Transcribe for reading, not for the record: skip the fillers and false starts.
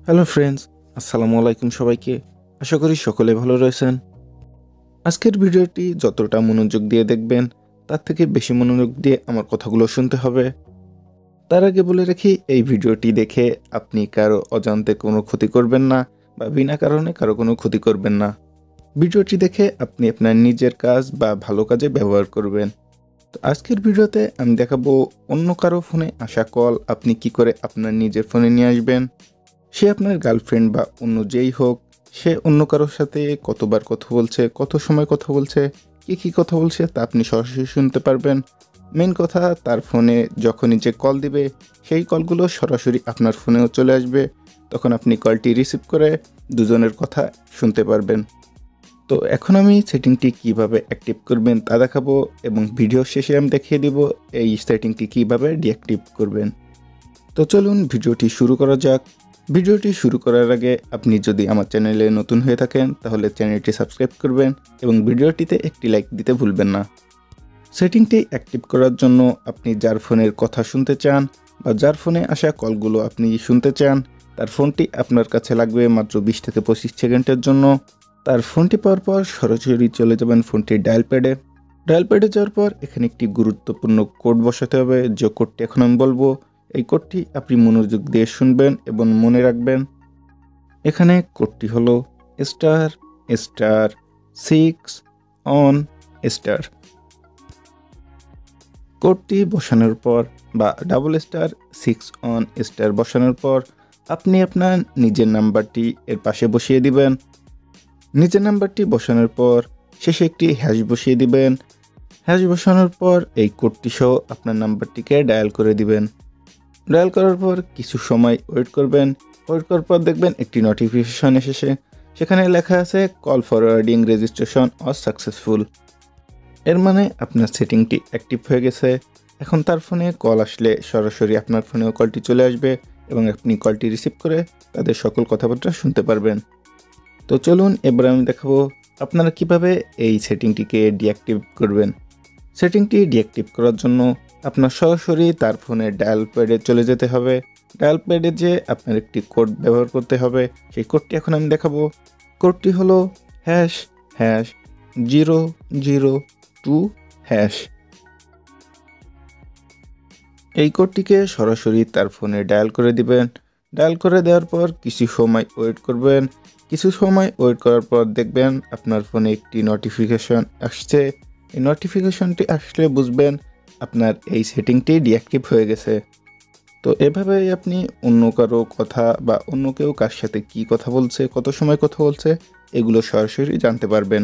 Hello friends, আসসালামু আলাইকুম সবাইকে। আশা করি সকলে ভালো রয়েছেন। আজকের ভিডিওটি যতটা মনোযোগ দিয়ে দেখবেন তার থেকে বেশি মনোযোগ দিয়ে আমার কথাগুলো শুনতে হবে। তার আগে বলে রাখি, এই ভিডিওটি দেখে আপনি কারো অজান্তে কোনো ক্ষতি করবেন না বা বিনা কারণে কারো কোনো ক্ষতি করবেন না। ভিডিওটি দেখে আপনি আপনার নিজের কাজ বা ভালো কাজে ব্যবহার করবেন। তো আজকের ভিডিওতে আমি দেখাবো অন্য কারো ফোনে আসা কল আপনি কি করে আপনার নিজের ফোনে নিয়ে আসবেন। সে আপনার গার্লফ্রেন্ড বা অন্য যেই হোক, সে অন্য কারোর সাথে কতবার কথা বলছে, কত সময় কথা বলছে, কী কথা বলছে তা আপনি সরাসরি শুনতে পারবেন। মেন কথা, তার ফোনে যখনই যে কল দিবে সেই কলগুলো সরাসরি আপনার ফোনেও চলে আসবে। তখন আপনি কলটি রিসিভ করে দুজনের কথা শুনতে পারবেন। তো এখন আমি সেটিংটি কিভাবে অ্যাক্টিভ করবেন তা দেখাবো, এবং ভিডিও শেষে আমি দেখিয়ে দিব এই সেটিংটি কিভাবে ডিঅ্যাক্টিভ করবেন। তো চলুন ভিডিওটি শুরু করা যাক। ভিডিওটি শুরু করার আগে আপনি যদি আমার চ্যানেলে নতুন হয়ে থাকেন তাহলে চ্যানেলটি সাবস্ক্রাইব করবেন এবং ভিডিওটিতে একটি লাইক দিতে ভুলবেন না। সেটিংটি অ্যাক্টিভ করার জন্য আপনি যার ফোনের কথা শুনতে চান বা যার ফোনে আসা কলগুলো আপনি শুনতে চান, তার ফোনটি আপনার কাছে লাগবে মাত্র 20 থেকে 25 সেকেন্ডের জন্য। তার ফোনটি পাওয়ার পর সরাসরি চলে যাবেন ফোনটির ডায়াল প্যাডে। ডায়াল প্যাডে যাওয়ার পর এখানে একটি গুরুত্বপূর্ণ কোড বসাতে হবে, যে কোডটি এখন আমি বলবো। এই কোডটি আপনি মনোযোগ দিয়ে শুনবেন এবং মনে রাখবেন। এখানে কোডটি হলো **6 * কোডটি বসানোর পর বা *6 বসানোর পর আপনি আপনার নিজের নাম্বারটি এর পাশে বসিয়ে দিবেন। নিজের নাম্বারটি বসানোর পর শেষে একটি হ্যাশ বসিয়ে দিবেন। হ্যাশ বসানোর পর এই কোডটি সহ আপনার নাম্বারটিকে ডায়াল করে দিবেন। ডায়াল করার পর কিছু সময় ওয়েট করবেন। ওয়েট করার পর দেখবেন একটি নোটিফিকেশন এসেছে, সেখানে লেখা আছে call forwarding registration or successful. এর মানে আপনার সেটিংটি অ্যাক্টিভ হয়ে গেছে। এখন তার ফোনে কল আসলে সরাসরি আপনার ফোনেও কলটি চলে আসবে এবং আপনি কলটি রিসিভ করে তাদের সকল কথাবার্তা শুনতে পারবেন। তো চলুন এবার আমি দেখাবো আপনারা কিভাবে এই সেটিংটিকে ডিঅ্যাক্টিভ করবেন। সেটিংটি ডিঅ্যাক্টিভ করার জন্য আপনার সরাসরি তার ফোনের ডায়াল প্যাডে চলে যেতে হবে। ডায়াল প্যাডে যে আপনার একটি কোড ব্যবহার করতে হবে, সেই কোডটি এখন আমি দেখাবো। কোডটি হলো #002#। এই কোডটিকে সরাসরি তার ফোনে ডায়াল করে দিবেন। ডায়াল করে দেওয়ার পর কিছু সময় ওয়েট করবেন। কিছু সময় ওয়েট করার পর দেখবেন আপনার ফোনে একটি নোটিফিকেশন আসছে। এই নোটিফিকেশনটি আসলে বুঝবেন আপনার এই সেটিংটি ডিঅ্যাক্টিভ হয়ে গেছে। তো এভাবেই আপনি অন্য কারো কথা বা অন্য কেউ কার সাথে কী কথা বলছে, কত সময় কথা বলছে, এগুলো সরাসরি জানতে পারবেন।